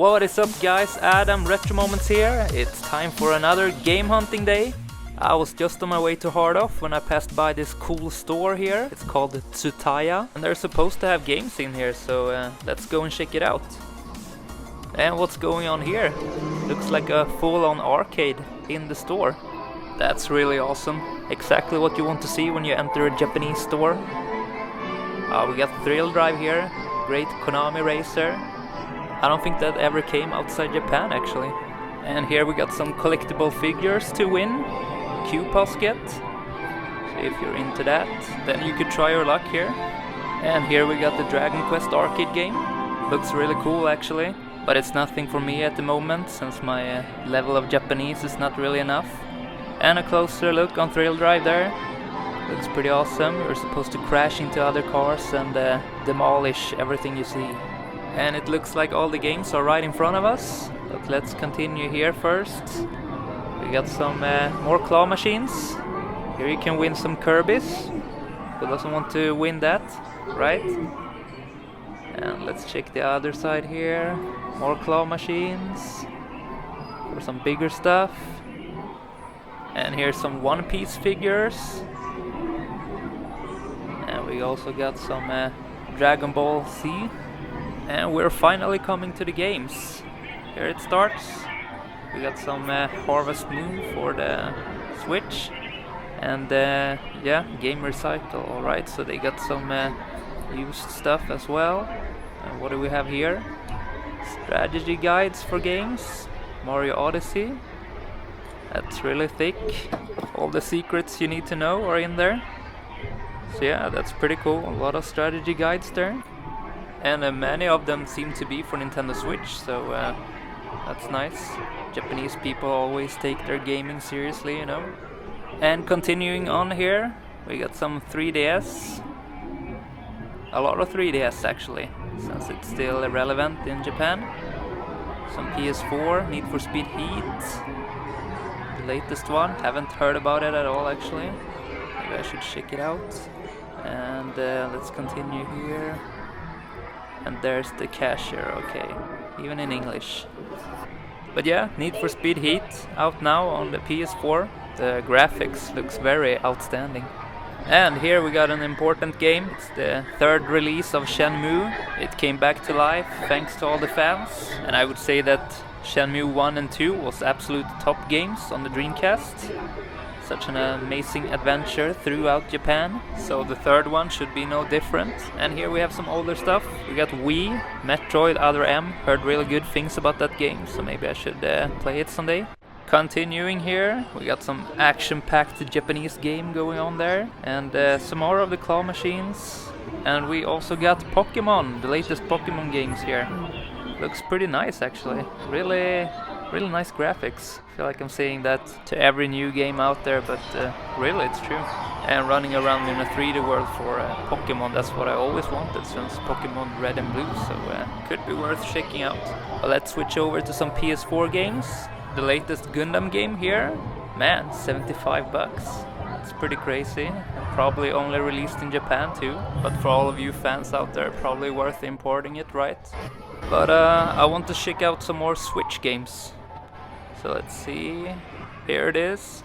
What is up guys, Adam Retro Moments here. It's time for another game hunting day. I was just on my way to HardOFF when I passed by this cool store here. It's called Tsutaya and they're supposed to have games in here, so let's go and check it out. And what's going on here? Looks like a full-on arcade in the store. That's really awesome. Exactly what you want to see when you enter a Japanese store. We got Thrill Drive here, great Konami racer. I don't think that ever came outside Japan actually. And here we got some collectible figures to win. Q-Posket. So if you're into that, then you could try your luck here. And here we got the Dragon Quest arcade game. Looks really cool actually, but it's nothing for me at the moment since my level of Japanese is not really enough. And a closer look on Thrill Drive there. Looks pretty awesome. You're supposed to crash into other cars and demolish everything you see. And it looks like all the games are right in front of us. But let's continue here first. We got some more claw machines. Here you can win some Kirby's. Who doesn't want to win that, right? And let's check the other side here. More claw machines. For some bigger stuff. And here's some One Piece figures. And we also got some Dragon Ball Z. And we're finally coming to the games. Here it starts. We got some Harvest Moon for the Switch. And yeah, Game Recycle, alright. So they got some used stuff as well. And what do we have here? Strategy guides for games. Mario Odyssey. That's really thick. All the secrets you need to know are in there. So yeah, that's pretty cool. A lot of strategy guides there. And many of them seem to be for Nintendo Switch, so that's nice. Japanese people always take their gaming seriously, you know. And continuing on here, we got some 3DS. A lot of 3DS actually, since it's still relevant in Japan. Some PS4, Need for Speed Heat. The latest one, haven't heard about it at all actually. Maybe I should check it out. And let's continue here. And there's the cashier, okay, even in English. But yeah, Need for Speed Heat, out now on the PS4. The graphics looks very outstanding. And here we got an important game. It's the third release of Shenmue. It came back to life thanks to all the fans. And I would say that Shenmue 1 and 2 was absolute top games on the Dreamcast. Such an amazing adventure throughout Japan. So the third one should be no different. And here we have some older stuff. We got Wii, Metroid Other M. Heard really good things about that game, so maybe I should play it someday. Continuing here, we got some action-packed Japanese game going on there. And some more of the claw machines. And we also got Pokemon, the latest Pokemon games here. Looks pretty nice actually. Really nice graphics. I feel like I'm saying that to every new game out there, but really it's true. And running around in a 3D world for Pokemon, that's what I always wanted since Pokemon Red and Blue, so could be worth checking out. But let's switch over to some PS4 games. The latest Gundam game here, man, $75. It's pretty crazy. Probably only released in Japan too, but for all of you fans out there, probably worth importing it, right? But I want to check out some more Switch games. So let's see. Here it is.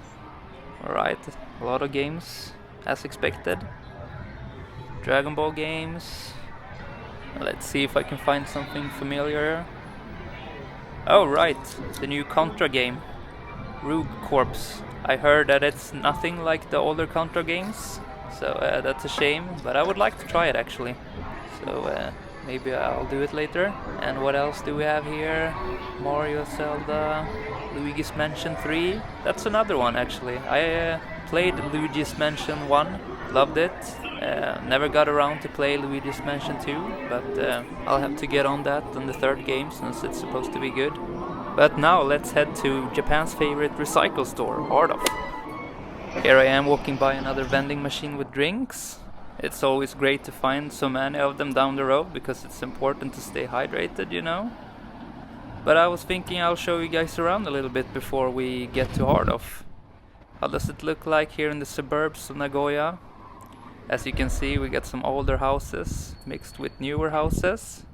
Alright, a lot of games as expected. Dragon Ball games. Let's see if I can find something familiar. Oh right, the new Contra game. Rogue Corps. I heard that it's nothing like the older Contra games. So that's a shame, but I would like to try it actually. So maybe I'll do it later. And what else do we have here? Mario, Zelda, Luigi's Mansion 3. That's another one actually. I played Luigi's Mansion 1, loved it. Never got around to play Luigi's Mansion 2, but I'll have to get on that in the third game since it's supposed to be good. But now let's head to Japan's favorite recycle store, HardOFF. Here I am walking by another vending machine with drinks. It's always great to find so many of them down the road because it's important to stay hydrated, you know. But I was thinking I'll show you guys around a little bit before we get to HardOFF. How does it look like here in the suburbs of Nagoya? As you can see, we got some older houses mixed with newer houses.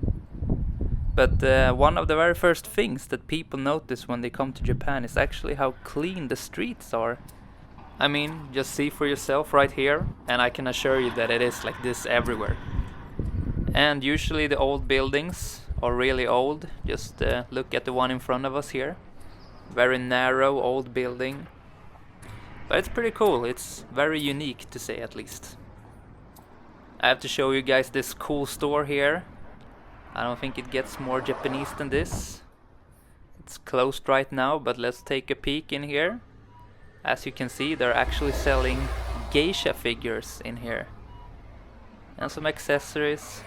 But one of the very first things that people notice when they come to Japan is actually how clean the streets are. I mean, just see for yourself right here, and I can assure you that it is like this everywhere. And usually the old buildings are really old. Just look at the one in front of us here. Very narrow old building. But it's pretty cool. It's very unique, to say at least. I have to show you guys this cool store here. I don't think it gets more Japanese than this. It's closed right now, but let's take a peek in here. As you can see, they're actually selling geisha figures in here. And some accessories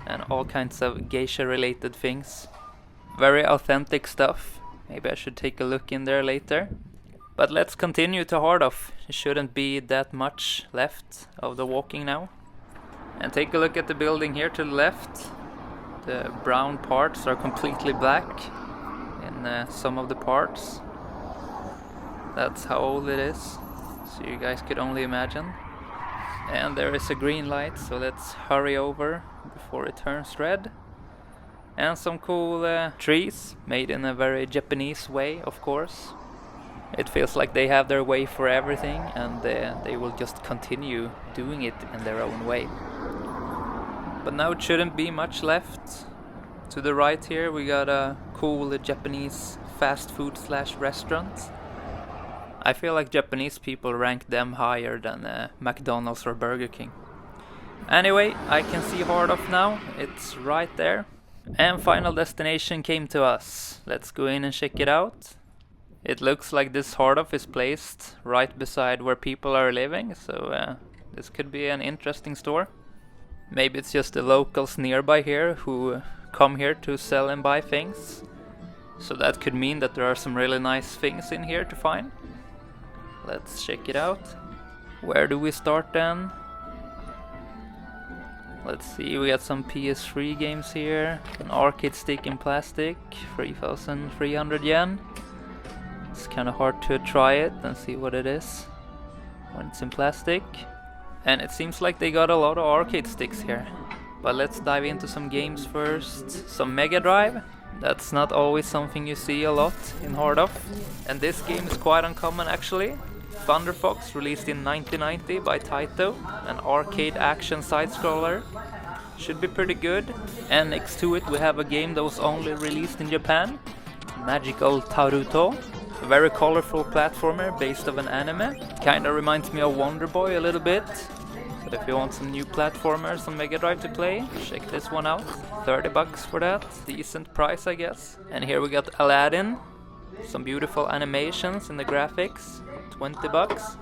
and all kinds of geisha related things. Very authentic stuff. Maybe I should take a look in there later. But let's continue to HardOFF. There shouldn't be that much left of the walking now. And take a look at the building here to the left. The brown parts are completely black in some of the parts. That's how old it is, so you guys could only imagine. And there is a green light, so let's hurry over before it turns red. And some cool trees, made in a very Japanese way, of course. It feels like they have their way for everything, and they will just continue doing it in their own way. But now it shouldn't be much left. To the right here we got a cool Japanese fast food / restaurant. I feel like Japanese people rank them higher than McDonald's or Burger King. Anyway, I can see HardOFF now. It's right there. And final destination came to us. Let's go in and check it out. It looks like this HardOFF is placed right beside where people are living, so this could be an interesting store. Maybe it's just the locals nearby here who come here to sell and buy things. So that could mean that there are some really nice things in here to find. Let's check it out. Where do we start then? Let's see, we got some PS3 games here. An arcade stick in plastic, 3,300 yen. It's kind of hard to try it and see what it is when it's in plastic. And it seems like they got a lot of arcade sticks here. But let's dive into some games first. Some Mega Drive. That's not always something you see a lot in HardOFF. And this game is quite uncommon actually. Thunder Fox, released in 1990 by Taito. An arcade action side-scroller. Should be pretty good. And next to it we have a game that was only released in Japan. Magical Taruto. A very colorful platformer based on an anime. Kinda reminds me of Wonder Boy a little bit. So if you want some new platformers on Mega Drive to play, check this one out. 30 bucks for that. Decent price, I guess. And here we got Aladdin. Some beautiful animations in the graphics. 20 bucks.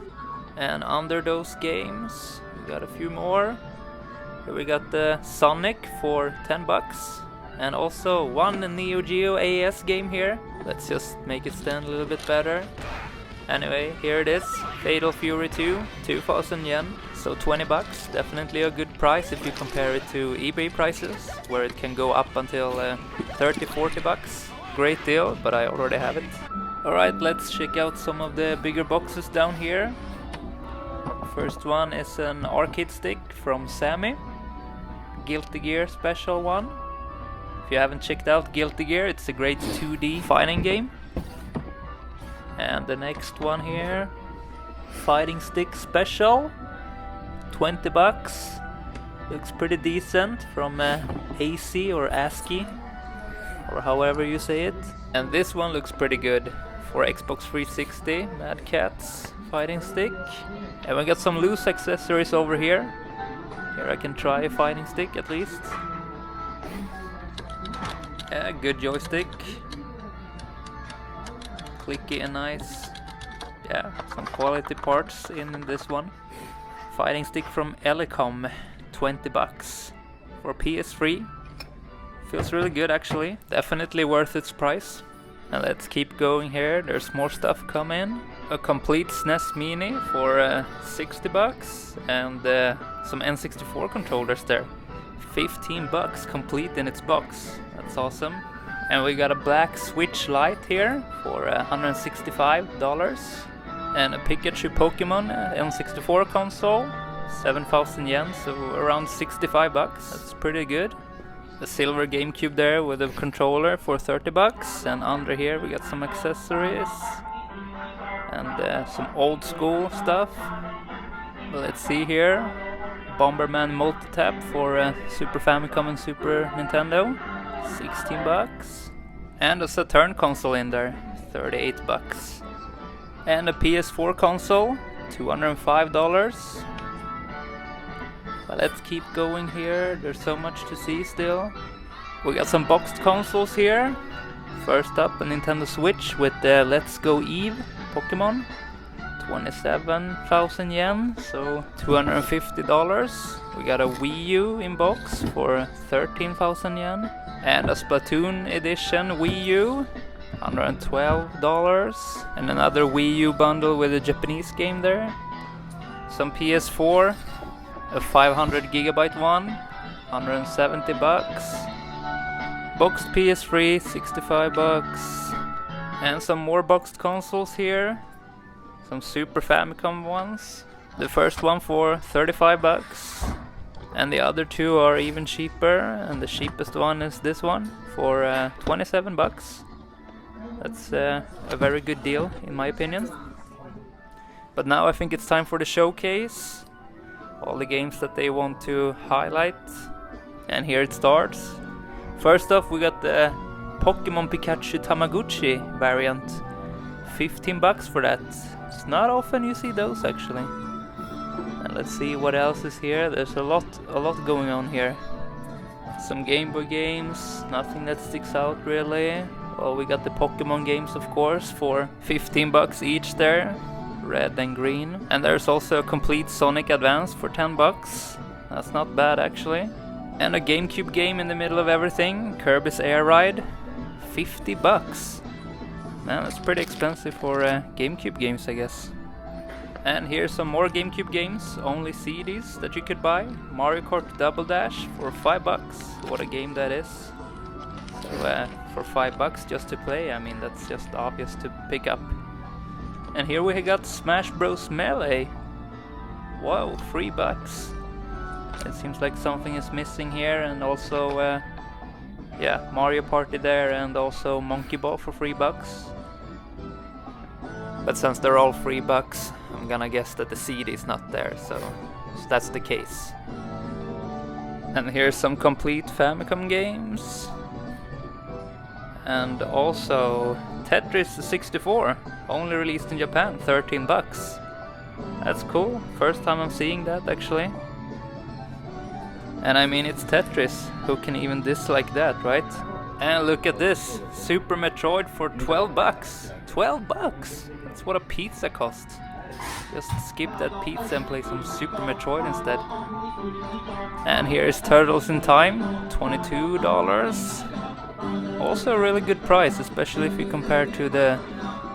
And under those games, we got a few more. Here we got the Sonic for 10 bucks. And also one Neo Geo AES game here. Let's just make it stand a little bit better. Anyway, here it is. Fatal Fury 2, 2,000 yen. So 20 bucks. Definitely a good price if you compare it to eBay prices, where it can go up until 30, 40 bucks. Great deal, but I already have it. Alright, let's check out some of the bigger boxes down here. First one is an arcade stick from Sammy. Guilty Gear special one. If you haven't checked out Guilty Gear, it's a great 2D fighting game. And the next one here, Fighting Stick Special, 20 bucks. Looks pretty decent, from AC or ASCII, or however you say it. And this one looks pretty good for Xbox 360, Mad Catz fighting stick. And we got some loose accessories over here. Here I can try a fighting stick at least. Yeah, good joystick. Clicky and nice. Yeah, some quality parts in this one. Fighting stick from Elecom, 20 bucks for PS3. Feels really good actually. Definitely worth its price. And let's keep going here. There's more stuff coming. A complete SNES Mini for 60 bucks. And some N64 controllers there. 15 bucks complete in its box. That's awesome. And we got a black Switch Lite here for $165. And a Pikachu Pokemon N64 console, 7,000 yen, so around 65 bucks. That's pretty good. a silver GameCube there with a controller for 30 bucks, and under here we got some accessories and some old school stuff. But let's see here, Bomberman multi-tap for Super Famicom and Super Nintendo, 16 bucks. And a Saturn console in there, 38 bucks. And a PS4 console, $205. But let's keep going here, there's so much to see still. We got some boxed consoles here. First up, a Nintendo Switch with the Let's Go Eve Pokemon. 27,000 yen, so $250. We got a Wii U in box for 13,000 yen. And a Splatoon edition Wii U, $112. And another Wii U bundle with a Japanese game there. Some PS4, a 500 gigabyte one, 170 bucks. Boxed PS3, 65 bucks. And some more boxed consoles here. Some Super Famicom ones. The first one for 35 bucks. And the other two are even cheaper, and the cheapest one is this one for 27 bucks. That's a very good deal in my opinion. But now I think it's time for the showcase. All the games that they want to highlight. And here it starts. First off, we got the Pokemon Pikachu Tamagotchi variant. 15 bucks for that. It's not often you see those actually. And let's see what else is here. There's a lot going on here. Some Game Boy games, nothing that sticks out really. Well, we got the Pokemon games of course for 15 bucks each there. Red and green. And there's also a complete Sonic Advance for 10 bucks. That's not bad actually. And a GameCube game in the middle of everything, Kirby's Air Ride, 50 bucks. Man, that's pretty expensive for GameCube games, I guess. And here's some more GameCube games, only CDs that you could buy. Mario Kart Double Dash for 5 bucks. What a game that is. So for 5 bucks just to play, I mean that's just obvious to pick up. And here we got Smash Bros. Melee. Whoa, 3 bucks. It seems like something is missing here, and also yeah, Mario Party there, and also Monkey Ball for 3 bucks. But since they're all 3 bucks, I'm gonna guess that the CD is not there, so that's the case. And here's some complete Famicom games. And also Tetris 64, only released in Japan, 13 bucks. That's cool, first time I'm seeing that actually. And I mean, it's Tetris, who can even dislike that, right? And look at this, Super Metroid for 12 bucks. 12 bucks! That's what a pizza costs. Just skip that pizza and play some Super Metroid instead. And here's Turtles in Time, $22. Also a really good price, especially if you compare to the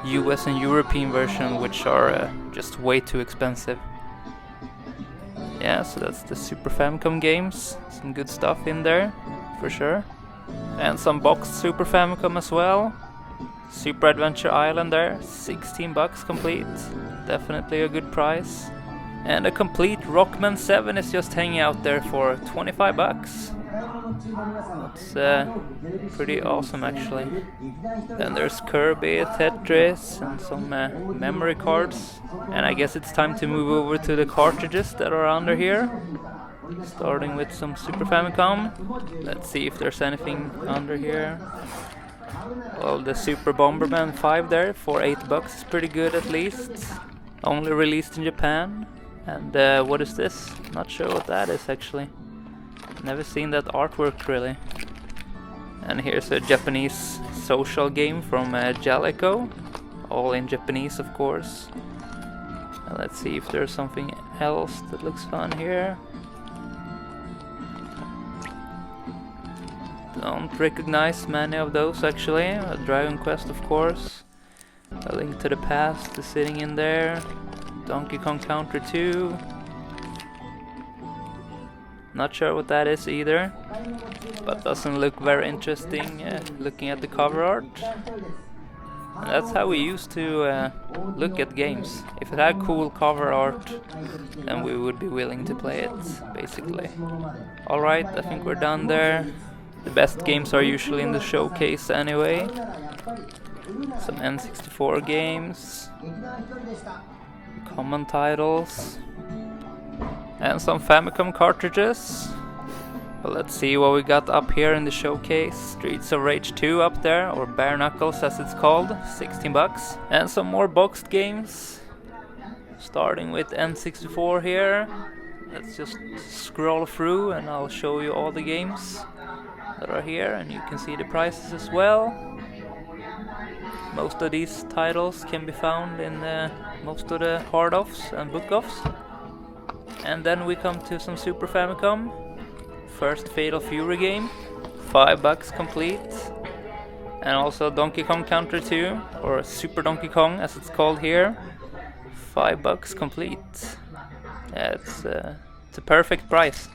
US and European version, which are just way too expensive. Yeah, so that's the Super Famicom games. Some good stuff in there, for sure. And some boxed Super Famicom as well. Super Adventure Island there, 16 bucks complete. Definitely a good price. And a complete Rockman 7 is just hanging out there for 25 bucks. That's pretty awesome actually. Then there's Kirby, Tetris, and some memory cards. And I guess it's time to move over to the cartridges that are under here. Starting with some Super Famicom. Let's see if there's anything under here. Well, the Super Bomberman 5 there for 8 bucks is pretty good at least. Only released in Japan. And what is this? Not sure what that is actually. Never seen that artwork really. And here's a Japanese social game from Jaleco. All in Japanese of course. And let's see if there's something else that looks fun here. Don't recognize many of those actually. A Dragon Quest of course. A Link to the Past is sitting in there. Donkey Kong Country 2. Not sure what that is either, but doesn't look very interesting looking at the cover art. And that's how we used to look at games. If it had cool cover art, then we would be willing to play it, basically. Alright, I think we're done there. The best games are usually in the showcase anyway. Some N64 games, common titles, and some Famicom cartridges. But let's see what we got up here in the showcase. Streets of Rage 2 up there, or Bare Knuckles as it's called, $16. And some more boxed games, starting with N64 here. Let's just scroll through and I'll show you all the games that are here, and you can see the prices as well. Most of these titles can be found in most of the hard-offs and book-offs. And then we come to some Super Famicom. First Fatal Fury game, $5 complete. And also Donkey Kong Country 2, or Super Donkey Kong as it's called here, $5 complete. Yeah, it's a perfect price.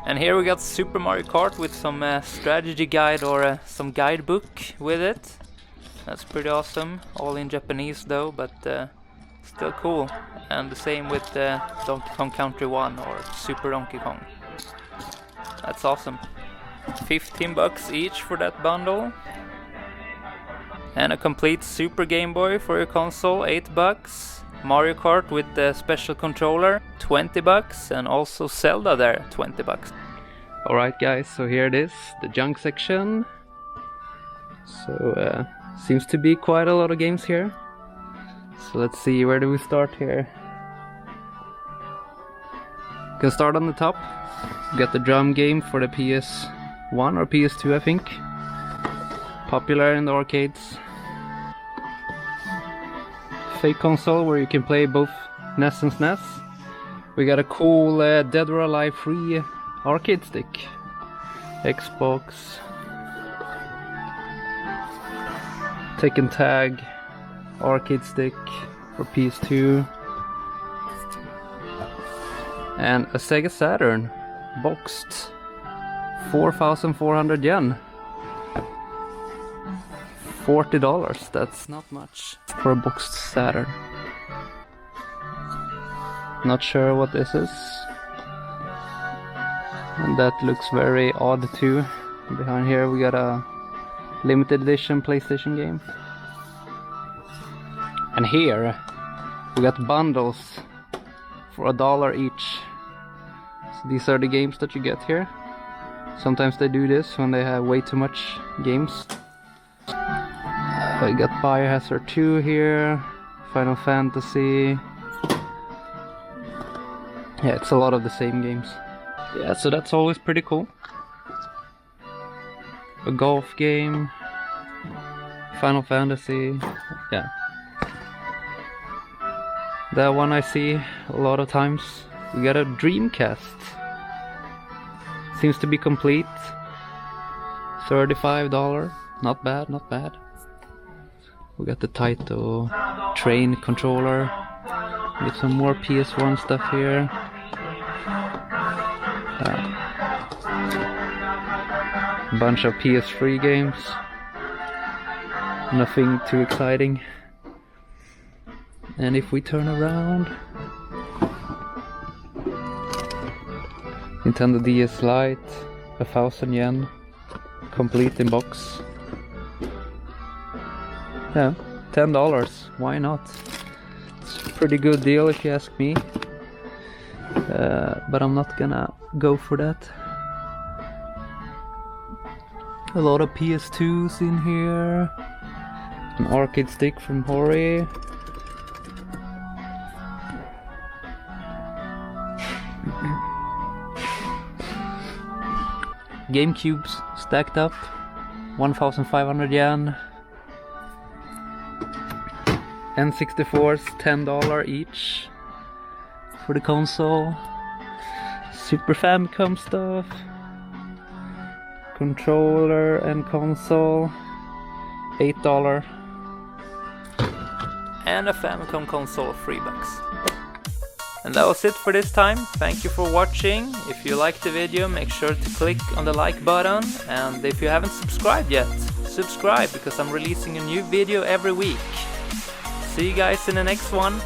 And here we got Super Mario Kart with some strategy guide or some guidebook with it. That's pretty awesome, all in Japanese though, but still cool. And the same with Donkey Kong Country 1 or Super Donkey Kong. That's awesome. $15 each for that bundle. And a complete Super Game Boy for your console, $8. Mario Kart with the special controller, $20. And also Zelda there, $20. Alright guys, so here it is, the junk section. So seems to be quite a lot of games here. So let's see, where do we start here? Can start on the top. We got the drum game for the PS1 or PS2 I think. Popular in the arcades. Fake console where you can play both NES and SNES. We got a cool Dead or Alive free arcade stick. Xbox. Tekken Tag arcade stick for PS2. And a Sega Saturn boxed, 4,400 yen. $40, that's not much for a boxed Saturn. Not sure what this is. And that looks very odd too. Behind here we got a limited edition PlayStation game. And here we got bundles for $1 each. So these are the games that you get here. Sometimes they do this when they have way too much games. I got Biohazard 2 here, Final Fantasy. Yeah, it's a lot of the same games. Yeah, so that's always pretty cool. A golf game, Final Fantasy, yeah. That one I see a lot of times. We got a Dreamcast. Seems to be complete. $35. Not bad, not bad. We got the Taito train controller. We got some more PS1 stuff here. A bunch of PS3 games. Nothing too exciting. And if we turn around, Nintendo DS Lite, 1,000 yen, complete in box. Yeah, $10, why not? It's a pretty good deal if you ask me. But I'm not gonna go for that. A lot of PS2s in here. An arcade stick from Hori. GameCubes stacked up, 1,500 yen. N64s, $10 each for the console. Super Famicom stuff. Controller and console, $8. And a Famicom console, $3. And that was it for this time. Thank you for watching. If you liked the video, make sure to click on the like button. And if you haven't subscribed yet, subscribe because I'm releasing a new video every week. See you guys in the next one.